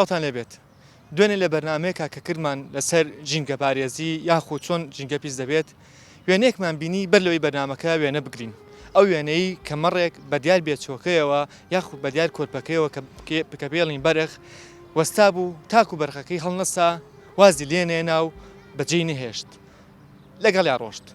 ئەوتان لێبێت دوێنێ لە بەرنمەیەکە کە کردمان لەسەر جینگە پارێزی یاخود چۆن جینگە پیس دەبێت وێنەیەکمان بینی بەر لەوەی بەرنمەکە وێنە بگرین ئەو وێنەی کە مەڕێک بە دیار بێت چۆکەیەوە یاخود بە دیار کۆرپەکەیەوە کە پێڵین بەرخ وەستا بوو تاکو بەرخەکەی هەڵنەسا وازی لێنێ ناو بەجێی نەهێشت لەگەڵ یا ڕۆشت.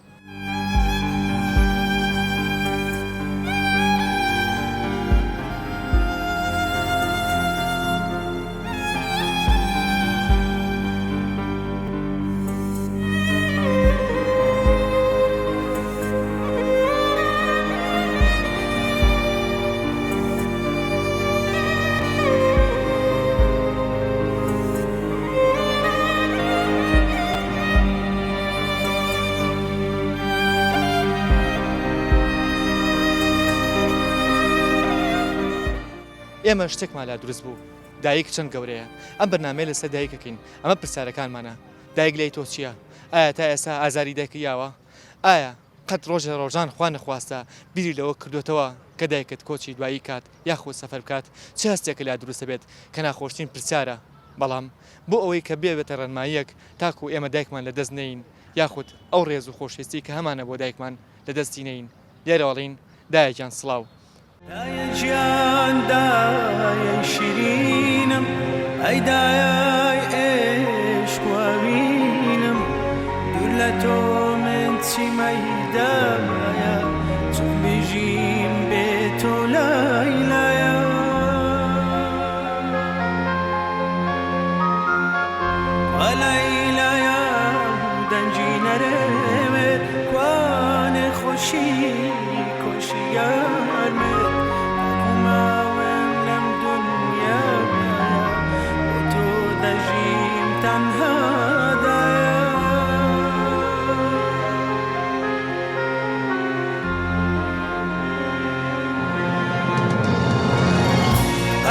ئێمە شتێکمان لا دروست بوو دایک چەند گەورەیە ئەم بەرنامەیە لەسەر دایکەکەین ئەمە پرسیارەکانمانە دایک لای تۆ چییە؟ ئایا تا ئێستا ئازاری دایکیاوە؟ ئایا قەت ڕۆژە ڕۆژان خوا نەخواستە بیری لەوە کردوێتەوە کە دایکت کۆچی دوایی کات یاخود سەفەر بکات چه هەستێکە لا دروستە بێت کە ناخۆشترین پرسیارە بەڵام بۆ ئەوەی کە بێبێتە ڕێنماییەک تاکو ئێمە دایکمان لەدەست نەین یاخود ئەو ڕێز و خۆشویستی کە هەمانە بۆ دایکمان لەدەستی نەین لێرەوەڵین دایەکیان سڵاو. دایە گیان دایە شیرینم ئەی دایای عێشق وابینم دوور لە تۆ من چیمەی دایە چۆن بژیم بێ تۆ لایلایە لایلایە دەنجی نەرێمێت کوانێ خۆشی کۆشی یارمێت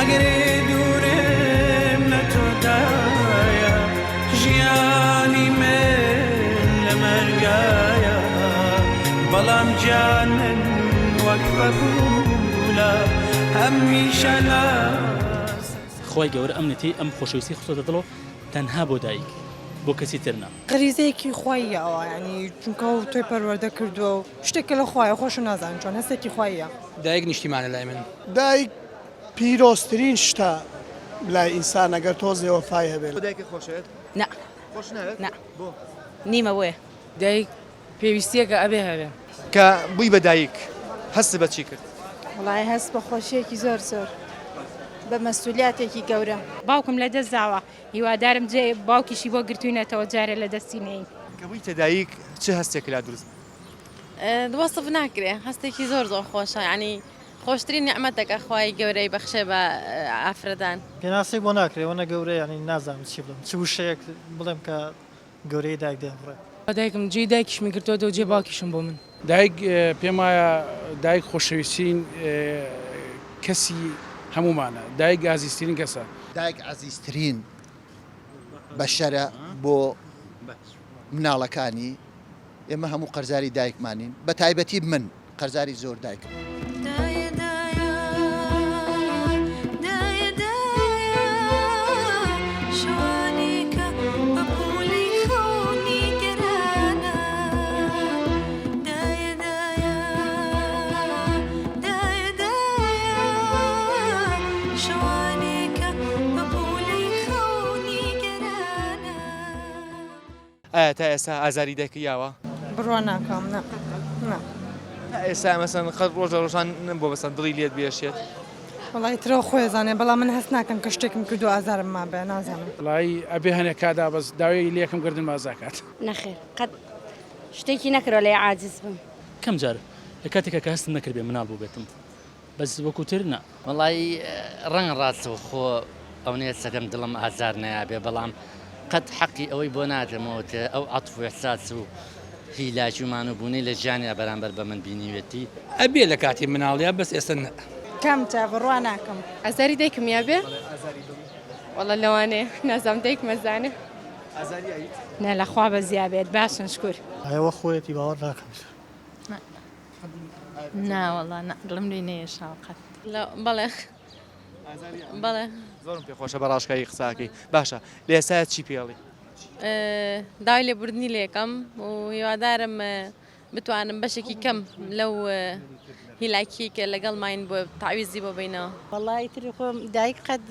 ئەگەرێ دوورم لە تۆدایە ژیانی من لە مەرگایە بەڵام گیان من وەک بەبوولە هەمیشە لاس خۆی گەورە ئەمنەتی ئەم خۆشەویستی خۆتە دڵۆ تەنها بۆ دایک بۆ کەسی ترنا غریزەیەکی خوایە ئەوە ینی چونکە و تۆی پەروەردە کردووە و شتێکە لە خوایە خۆش نازانم چۆن هەستێکی خوایە دایک نیشتیمانە لای من دایک پیرۆستترین شتە لای ئینسان ئەگەر تۆزێەوە فای هەبێت دایکە خۆشێت؟ نە خۆش ناوێت؟ نە بۆ نیمە وێ دایک پێویستیەکە ئەبێ هەبێ کە بووی بە دایک هەست بە چی کرد؟ وڵای هەست بە خۆشیەکی زۆر زۆر بە مەسئولیاتێکی گەورە باوکم لە دەست داوە هیوادارم جێ باوکیشی بۆ گرتوینەتەوە جارێ لە دەستی نەین کە بوویتە دایک چه هەستێک لا دروست وەسف ناکرێ هەستێکی زۆر زۆر خۆشە ینی خۆشترین نیعمەتێکە خوای گەورەی بەخشێ بە ئافرەدان پێناسی بۆ ناکرێ وەنە گەورەی ینی نازانم چی بڵم چ وشەیەک بڵێم کە گەورەی دایک دێنڕێ دایکم جێ دایکیشمی کردەوە دە جێ باوکیشم بۆ من دایک پێم وایە دایک خۆشەویستترین کەسی هەمومانە دایک ئازیزترین کەسە دایک عزیزترین بەشەرە بۆ مناڵەکانی ئێمە هەموو قەرزاری دایکمانین بە تایبەتی من قەرزاری زۆر دایکم. ئایا تا ئێستا ئازاری دایکیاوە؟ بڕوا ناکەم نە تا ئێستا مەسەن قەت ڕۆژە ڕۆژان بۆ بەسەن دڵی لێت بێشێت وڵی ترەوە خۆێزانێ بەڵام من هەست ناکەم کە شتێکم کردو ئازارم ما بێ نازانم وڵی ئەبێ هەنێک کادا بەس داوای لێکم گردن مازاکات نەخێر قەت شتێکی نەکرۆ لێ عاجز بم کەم جار لە کاتێکە کە هەستم نەکرد بێ مناڵ بوو بێتم بەس وەکوتر نا وڵی ڕەنگ ڕاستەوە خۆ ئەو نێت سەدەم دڵم ئازار نایابێ بەڵام قەت حەقی ئەوەی بۆ نادەمەوەتە ئەو عەتف و ئێحساس و هیلاکی و مانوبوونی لە ژیانیا بەرامبەر بە من بینیوێتی ئەبێ لە کاتی مناڵیا بەس ئێستا کەم تا بڕوا ناکەم ئازاری دایکم یابێ؟ وەڵا لەوانەیە نازام دایک مەزانێ نە لەخوا بە زیابێت باشن شکر ئەوە خۆیەتی باوەڕ ناکەم ناوەڵا دڵم لێ نەیە شاوقەت بەڵێ بەڵێ زۆرم پێخۆشە بە ڕاشکایی قساکەی باشە لە ئێستا چی پێڵی داوای لێبوردنی لێکەم و هیوادارم بتوانم بەشێکی کەم لەو هیلاکی کە لەگەڵ ماین بۆ تعویزی بۆ بینەوە وەڵی تری خۆم دایک قەت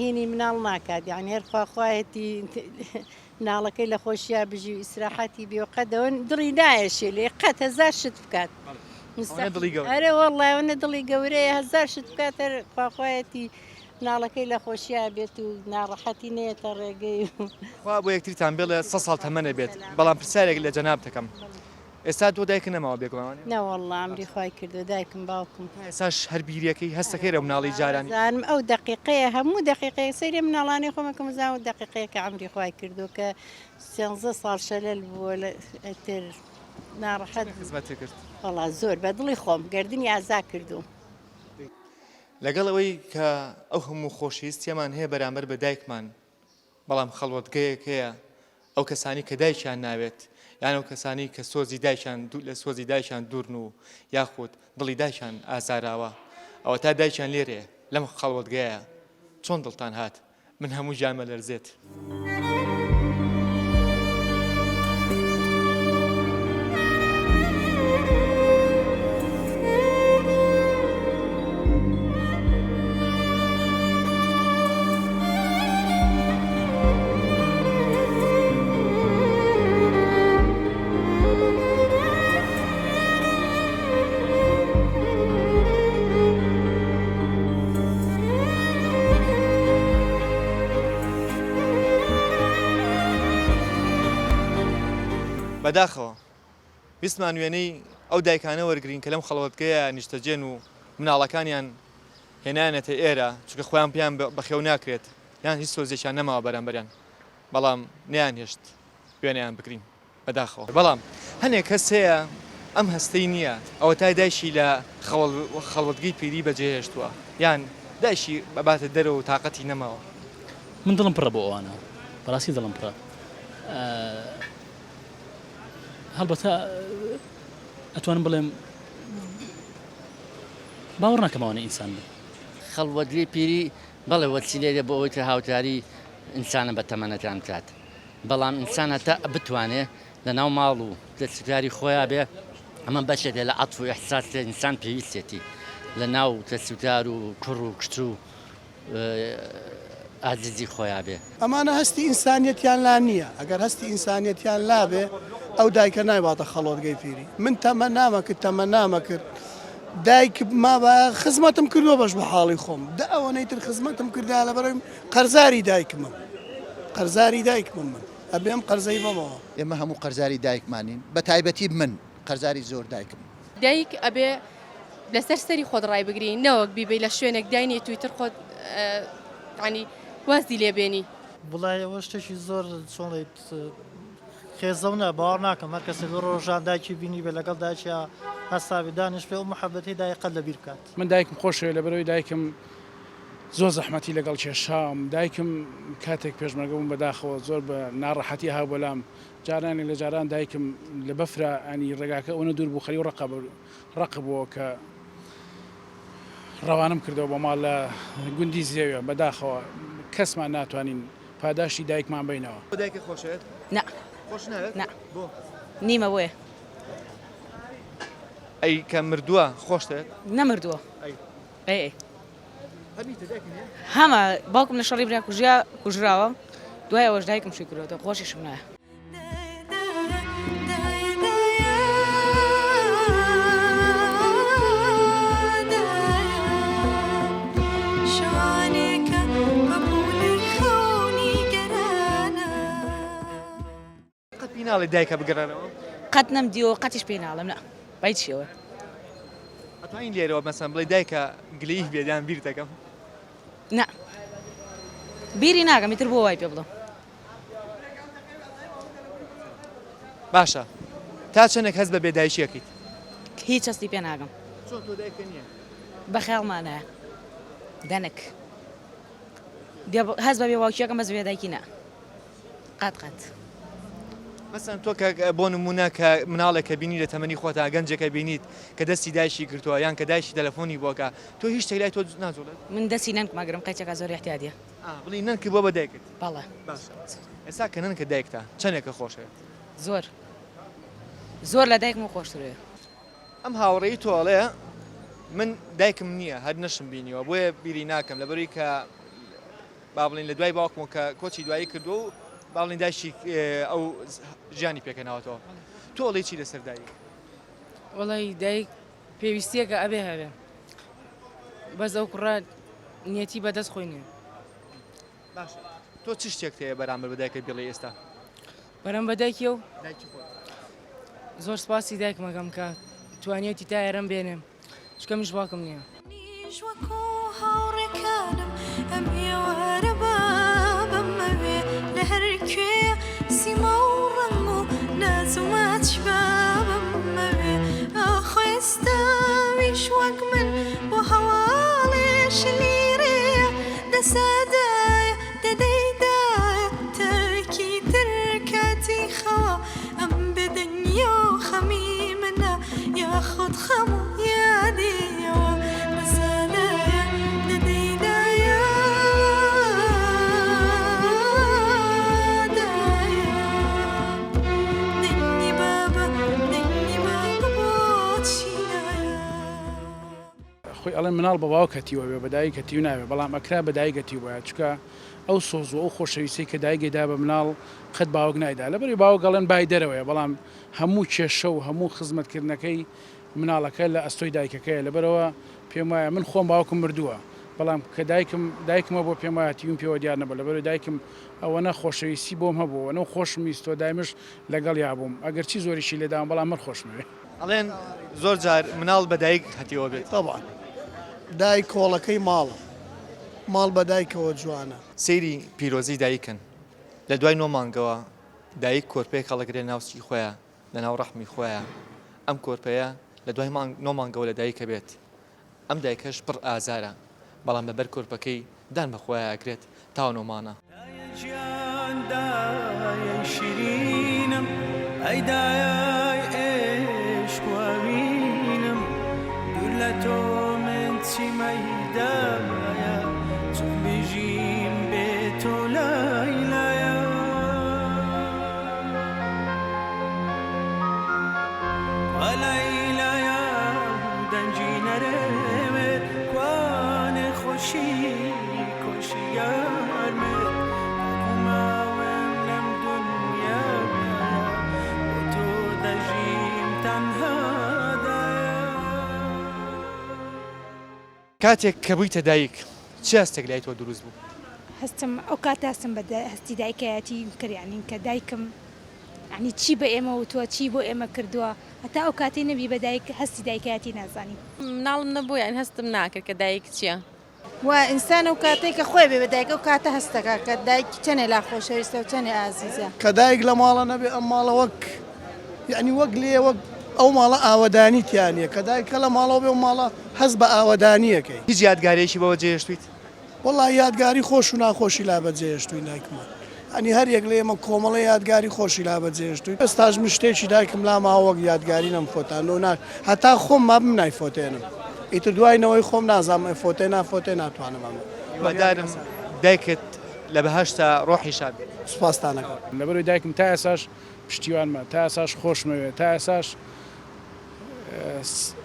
هینی مناڵ ناکات یعنی هەرخواخوایەتی ناڵەکەی لە خۆشییا بژی و ئیسراحەتی بێ و قەدەوە دڵی نایەشێ لێ قەت هەزار شت بکات ئەرێ وەڵایەوەنە دڵی گەورەیە هەزار شت بکات هەر خواخوایەتی ناڵەکەی لە خۆشییا بێت و ناڕەحەتی نێتە ڕێگەی خوا بۆ یەکتریتان بێڵێ 100 ساڵ تەمەنە بێت بەڵام پرسیارێک لە جەناب دەکەم ئێستا تۆ دایک نەماوە بێگومانێ نەوەڵڵا ئەمری خوای کردو دایکم باوکم ئێساش هەر بیرەکەی هەستەکەی رە مناڵی جارانی زانم ئەو دقیقەیە هەموو دقیقەیە سەیری مناڵانی خۆمەکەم زان و دقیقەیە کە ئەمری خوای کردو کە 13 ساڵ شەلەل بووە لە تر ناڕەحەت خزمەتی کرد وەڵا زۆر بە دڵی خۆم گردنی ئازا کردو لەگەڵ ئەوەی کە ئەو هەموو خۆشەویستیەمان هەیە بەرامبەر بە دایکمان بەڵام خەڵوەتگەیەک هەیە ئەو کەسانی کە دایکیان ناوێت یان ئەو کەسانی کە سۆزی دایکیان لە سۆزی دایکیان دوورن و یاخود دڵی دایکیان ئازاراوە ئەوە تا دایکیان لێرەیە لەم خەڵوەتگەیە چۆن دڵتان هات من هەموو جامە لەرزێت بەداخەوە ویستمان وێنەی ئەو دایکانە وەرگرین کە لەم خەڵوەتگەیە نیشتەجێن و مناڵەکانیان هێنانێتە ئێرە چونکە خۆیان پێیان بەخێو ناکرێت یان هیچ سۆزێکیان نەماوە بەرامبەریان بەڵام نەیان هێشت وێنەیان بکرین بەداخەوە بەڵام هەنێک کەس هەیە ئەم هەستەی نییە ئەوە تا دایشی لە خەڵوەتگەی پیری بەجێهێشتووە یان دایشی بەباتە دەرەوە و تااقەتی نەماوە من دڵم پڕە بۆ ئەوانە بەڕاستی دڵم پڕە هەڵبەتە ئەتوانم بڵێم باوەڕ ناکەمەوانە ئینسان بێت خەڵوەتگەی پیری بەڵێ وەسیلەیە بۆ ئەوەی کە هاوتاری ئینسانە بە تەمەنەتان کات بەڵام ئینسان هەتا بتوانێت لە ناو ماڵ و دەستکاری خۆیان بێ ئەمە بەشێکە لە عەتف و ئیحساس ئینسان پێویستێتی لە ناو دەستکار و کوڕ و کچ و ئازیزی خۆیان بێ ئەمانە هەستی ئینسانیەتیان لا نییە ئەگەر هەستی ئینسانیەتیان لابێ ئەو دایکە نایباتە خەڵۆتگەی پیری من تەمە نامەکرد دایک ما بە خزمەتم کردووە بەش بە حاڵی خۆم دا ئەوەنەی تر خزمەتم کردا لە بەرەم قەرزاری دایکمم من ئەبێم قەرزەی بەمەوە ئێمە هەموو قەرزاری دایکمانین بە تایبەتی من قەرزاری زۆر دایکم دایک ئەبێ لەسەر سەری خۆت ڕای بگرین نەوەک بیبی لە شوێنێک داینێت تویتر خۆت ینی وازی لێبێنی بڵای ئەوە شتێکی زۆر چۆنڵیت خێزەونە باوەڕ ناکەم هەر کەسێک ڕۆژان دایکی بینی بێ لەگەڵ دایکیا هەستاوی دانیش پێ و محەبەتی دایقەت لەبیر بکات من دایکم خۆشەوێ لە بەرەوەی دایکم زۆر زەحمەتی لەگەڵ کێشام دایکم کاتێک پێشمەرگەبووم بەداخەوە زۆر بە ناڕەحەتی هاو بەلام جارانی لە جاران دایکم لە بەفرە ئەنی ڕێگاکە ئەوە دوور بوو خەری و ڕقبووە کە ڕەوانم کردەوە بۆ ماڵ لە گوندی زێوێ بەداخەوە کەسمان ناتوانین پاداشی دایکمان بینەوە دایکی خۆشێت نە خۆش ناوێت بۆ نیمە بۆیە ئەی کە مردووە خۆشتێت نەمردووە هەمە باوکم لە شەڕی برا کوژراوە دوای ئەوەش دایکم شوی کردەوە خۆشیشم نایە ناڵی دایکە بگەڕێنەوە قەت نەمدیەوە قەتیش پێ ناڵم نە بای چیەوە ئەتوانین لێرەوە مەسەن بڵێ دایکە گلەی بێدیان بیر دەکەم نە بیری ناکەم ئیتر بۆ وای پێ بڵم باشە تا چەندێک هەست بە بێدایشیەکەیت هیچ هەستی پێ ناکەم چۆن تۆ دایکە نییە بە خەیاڵمانایە دەنک هەست بە بێ واوکیەکەم بەس بێدایکی نە قەت مەسەن تۆ کە بۆ نمونە کە مناڵێک کە بینی لە تەمەنی خۆتا گەنجێکە بینیت کە دەستی دایشی گرتووە یان کە دایشی تەلەفۆنی بۆکە تۆ هیچ شتێک لای تۆ نازۆڵێت من دەستی نانک ماگرم قەچێکا زۆر احتیادیە بڵی نانکی بۆ بە دایکت بەڵێ ئێستا کە نانکە دایکتە چەندێکە خۆشە زۆر لە دایکم خۆشترێ ئەم هاوڕێی تۆڵەیە من دایکم نییە هەر نەشم بینیوە بۆیە بیری ناکەم لەبەروی کە با بڵین لە دوای باوکم کە کۆچی دوایی کردو و با بڵین داشی ئەو ژیانی پێکەناوەتەوە تۆڵی چی لەسەر دایک وڵی دایک پێویستیەکە ئەبێ هەبێ بەس ئەو کوڕە نیەتی بەدەست خۆی نیە باشە تۆ چ شتێک هەیە بەرامبەر بە دایکت بڵێ ئێستا بەرەم بە دایکی و زۆر سپاسی دایک مەگەم کە توانێتی تا ئێرەم بێنێم چکە منیش باوکم نییە هاوڕێکانم ئەم ئێوارە بابەمەوێ لە هەر کوێ سیما و ڕەنگ و ناز و ماچ بابەمەوێ ئاخۆێستاویش وەک من بۆ هەواڵێش لیرەیە دەسادایە دەدەیدایە تەرکی تر کاتی خەوە ئەم بەدەنیا و خەمی منە یاخود خەم و یادێەوە دەسادایە دەدەیدایە دەنگی بابە بۆچی نایە خۆی ئەڵێن مناڵ بە باوکەتیوە بێ بە دایکەتی و ناوێ بەڵام ئەکرا بە دایکەتی وایە چکە ئەو سۆز و ئەو خۆشەویستی کە دایگەیدا بە مناڵ قەت باوک نایدا لەبەری باوک گەڵێن بای دەرەوەیە بەڵام هەموو کێشە و هەموو خزمەتکردنەکەی مناڵەکە لە ئەستۆی دایکەکەیە لەبەرەوە پێم وایە من خۆم باوکم مردووە بەڵام کە دایکمە بۆ پێم وایە تیون پێوە دیار نەبوو لەبەرەوەی دایکم ئەوەنە خۆشەویستی بۆم هەبوو ئەوە خۆشم ویستۆ دایمش لەگەڵ یابووم ئەگەر چی زۆریشی لێدام بەڵام من خۆشمەوێ ئەڵێن زۆر جار مناڵ بە دایک هەتیەوە بێت طبعا دایک کۆڵەکەی ماڵە ماڵ بە دایکەوە جوانە سەیری پیرۆزی دایکن لە دوای 9 مانگەوە دایک کۆرپەیە هەڵەگرێ ناوچی خۆیان لە ناو ڕەحمی خۆیان ئەم کۆرپەیە لە دوای 9 مانگەوە لە دایکە بێت ئەم دایکەش پڕ ئازارە بەڵام لەبەر کۆرپەکەی دان بە خۆیان ئەگرێت تا 9 مانە دایە شیرینم ئەی دایای عێشقوابینم دوور لە تۆ من چیمەیدایە چون بژیم بێ تۆ لایلایە لایلایە دەنجی نەرێمێت کوانێ خۆشی کۆشی یارمێت ماوەم لەم دنیاە بۆ تۆ دەژیم تەنهادایە کاتێک کە بوویتە دایک چی هەستێک لای تۆ دروست بوو هەستم ئەو کات هەستم بە هەستی دایکایەتی کردیانین کە دایکم ینی چی بە ئێمە و تۆ چی بۆ ئێمە کردووە هەتا ئەو کاتی نەبی بە دایک هەستی دایکایەتی نازانی مناڵم نەبوو یان هەستم ناکرد کە دایک چییە و ئینسان و کاتێک کە خۆی بێ بە دایک و کاتە هەستەکە کە دایک چەنێ لا خۆشەویستە و چەنێ ئازیزە کە دایک لە ماڵە نەبێ ئەم ماڵە وەک یعنی وەک لێ وەک ئەو ماڵە ئاوەدانی تیانە کە دایکە لە ماڵەوە بێ و ماڵە هەست بە ئاوەدانیەکەی هیچ یادگارێکی بەوە جێشتیت وڵی یادگاری خۆش و ناخۆشی لا بەجێشتوی دایکمان ئەنی هەر یەک لە ئێمە کۆمەڵی یادگاری خۆشی لا بەجێشتوی ئێستاش شتێکی دایکم لا ماوەک یادگاری نەم فۆتانەوە ناک هەتا خۆم ما بم نایفۆتێنم ئیتر دوایەوەی خۆم نازانم فۆتێ نافۆتێ ناتوانم ئەمە وەدارم دایکت لە بەهەشتا ڕۆحی شاد سوپاسدانەکەم لەبەروی دایکم تا ئێساش پشتیوانمە تا ئێساش خۆشمەوێت تا ئێساش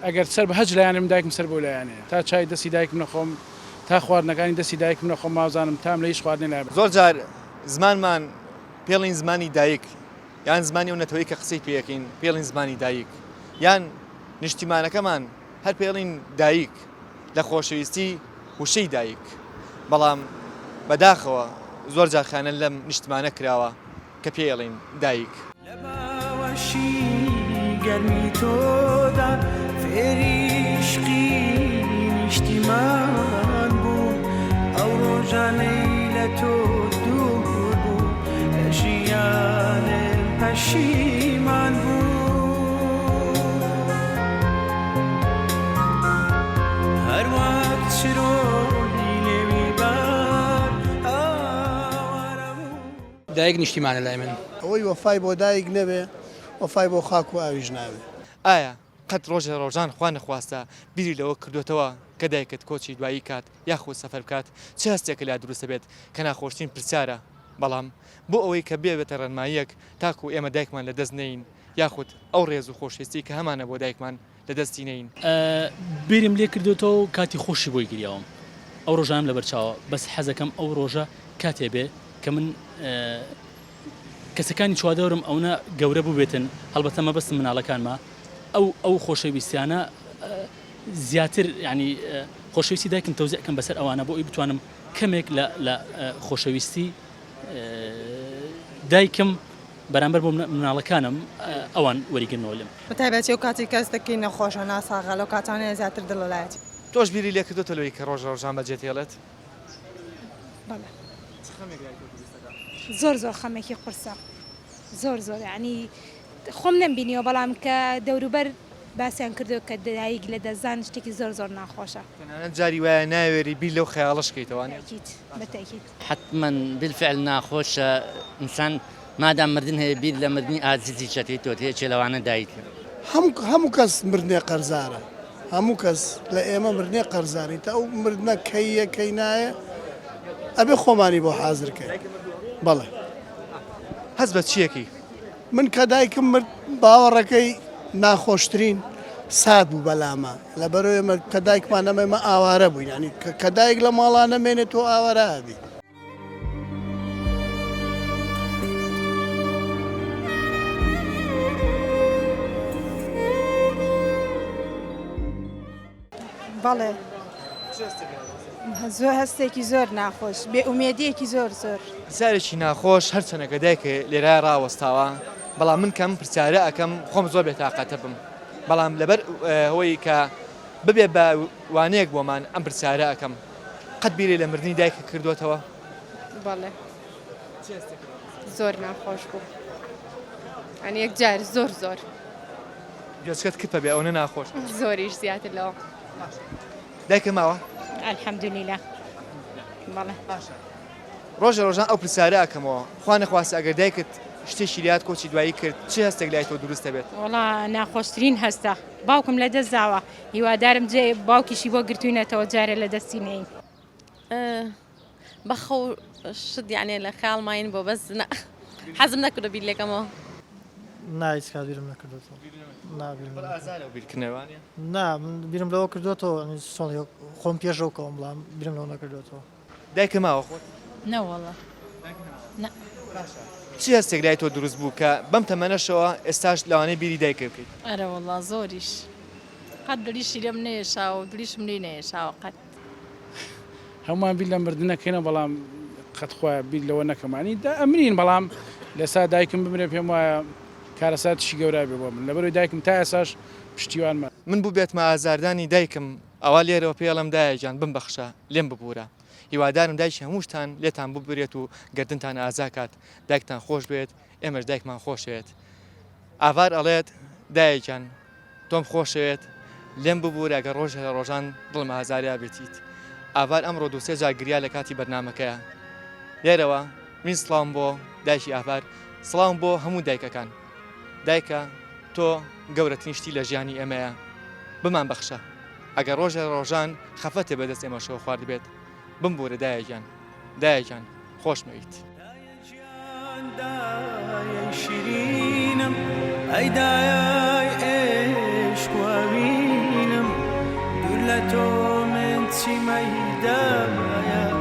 ئەگەر سەر بە هەج لایەنم دایکم سەر بۆ لایەنەیە تا چای دەستی دایکم نەخۆم تا خواردنەکانی دەستی دایکم نەخۆم مازانم تام لە هیچ خواردنی لای زۆر جار زمانمان پێڵین زمانی دایک یان زمانی و نەتەوەی کە قسەی پێەکەین پێڵین زمانی دایک یان نیشتیمانەکەمان هەر پێڵین دایک لە خۆشەویستی وشەی دایک بەڵام بەداخەوە زۆر جارخانە لەم نیشتمانە کراوە کە پێڵین دایک لە باوەشی گەرمی تۆدا فێریشقی نیشتیمان بوو ئەو ڕۆژانەی لە تۆ دوور بوو لە ژیانم پەشیمان بوو هەر وەک چرۆی لێوی بار ئاوارە بوو دایک نیشتیمانە لای من ئەوەی وەفای بۆ دایک نەبێ وەفای بۆ خاک و ئاویش ناوێ ئایا قەت ڕۆژە ڕۆژان خوا نەخواستە بیری لەوە کردوێتەوە کە دایکت کۆچی دوایی کات یاخود سەفەر بکات چه هەستێکە لا دروستە بێت کە ناخۆشترین پرسیارە بەڵام بۆ ئەوەی کە بێبێتە ڕێنماییەک تاکو ئێمە دایکمان لەدەست نین یاخود ئەو ڕێز و خۆشویستی کە هەمانە بۆ دایکمان لەدەستی نین بیرم لێ کردوێتەوە کاتی خۆشی بۆی گریاوم ئەو ڕۆژانم لە بەرچاوە بەس حەزەکەم ئەو ڕۆژە کاتێ بێ کە من کەسەکانی چوادەورم ئەوە گەورە بوو بێتن هەڵبەتە مەبەستم مناڵەکانمە ئەو خۆشەویستیانە زیاتر ینی خۆشەویستی دایکم تەوزیعکەم بەسەر ئەوانە بۆ ئەوی بتوانم کەمێک لە خۆشەویستی دایکم بەرامبەر بۆ مناڵەکانم ئەوان وەریگرنەوە لێم بەتایبەتی ئەو کاتی کەس دەکەی نەخۆشە ناساغا لەو کاتانەیە زیاتر دڵەلایەتی تۆش بیری لێ کردوتە لەوەی کە ڕۆژە ڕۆژان بەجێت هێڵێت زۆر خەمێکی قورسە زۆر ینی خۆم نەمبینیەوە بەڵام کە دەوروبەر باسییان کردو کە دایک لە دەزان شتێکی زۆر ناخۆشە جاری وایە ناوێری بیر لەو خەیاڵش کەیتەوانێت بەتەکیت حتما بالفعل ناخۆشە ئینسان مادام مردن هەیە بیر لە مردنی ئازیزی چەتی تۆ هەیە چێلەوانە دایکە هەموو کەس مردنێ قەرزارە هەموو کەس لە ئێمە مردنێ قەرزاری تا ئەو مردنە کەیە کەی نایە ئەبێ خۆمانی بۆ حازرکە بەڵێ هەز بە چیەکی من کە دایکم مرد باوەڕەکەی ناخۆشترین سات بوو بەلامە لە بەرەوەی ئێمە کە دایکمان ئەمە ئاوارە بووین ینی کە دایک لە ماڵان نەمێنێت تۆ ئاوارە هەبی بەڵێ زۆر هەستێکی زۆر ناخۆش بێ ئومێدیەکی زۆر پرسیارێکی ناخۆش هەرچەنەکە دایکە لێرای ڕاوەستاوە بەڵام من کەم پرسیارە ئەەکەم خۆم زۆر بێتاقەتە بم بەڵام لەبەر هۆی کە ببێ بە وانەیەک بۆمان ئەم پرسیارە ئەەکەم قەت بیرێ لە مردنی دایکە کردوێتەوە بەڵێ زۆر ناخۆش بوو ئەنی یەک جار زۆر گوێچکەت کتە بێ ئەوە ناخۆش زۆریش زیاتر لەوە دایکە ماوە الحەمدولیلا بەڵێ ڕۆژە ڕۆژان ئەو پرسیارە ئەەکەمەوە خوا نەخواستە ئەگەر دایکت شتێکی لات کۆچی دوایی کرد چه هەستێک لای تۆ دروستە بێت وڵا ناخۆشترین هەستە باوکم لە دەست داوە هیوادارم جێ باوکیشی بۆ گرتوینەتەوە جارێ لە دەستی نین بەخەو شت یانێ لە خاڵماین بۆ بەس حەزم نەکردە بیر لێکەمەوە نایس کات بیرم نەکردێتەوە بیرکردنەوەیە نا بیرم لەوە کردوێتەوە سۆڵی خۆم پێشەوە کەم بڵام بیرم لەوە نەکردوێتەوە دایکە ماوە خۆت نەوەڵە چی هەستێک لای تۆ دروست بوو کە بەم تەمەنەشەوە ئێستاش لەوانەیە بیری دایکە بکەیت ئەرە وەڵا زۆریش قەت دڵیشی لێم نێشاوە و دڵیشم لێ نێشاوە قەت هەمومان بیر لە مردنەکەینە بەڵام قەت خۆیان بیر لەوە نەکەمانی دا ئەمرین بەڵام لەسا دایکم بمرێ پێم وایە کارەساتشی گەورە بێ بۆ من لەبەرەوەی دایکم تا ئێساش پشتیوانمە من بوو بێتمە ئازاردانی دایکم ئەوە لێرەوە پێڵم دایەجان بمبەخشە لێم ببوورە هیوادارم دایکی هەمووشتان لێتان ببرێت و گردنتان ئازاکات دایکتان خۆش بێت ئێمەش دایکمان خۆشوێت ئاوار ئەڵێت دایەکان تۆم خۆشەوێت لێم ببوورە ئەگەر ڕۆژ لە ڕۆژان دڵم ئازاریا بێتیت ئاوار ئەمڕۆ دووسێ جا گریا لە کاتی بەرنامەکەیە لێرەوە من سڵام بۆ دایکی ئاوار سڵام بۆ هەموو دایکەکان دایکە تۆ گەورەترین شتی لە ژیانی ئێمەیە بمان بەخشە ئەگەر ڕۆژە ڕۆژان خەفەتێ بەدەست ئێمە شەو خوارد بێت بمبورە دایەکان خۆشمەویت شیرینم ئەی دایای عێشقوەوینم دوور لە تۆ من چیمەی دایە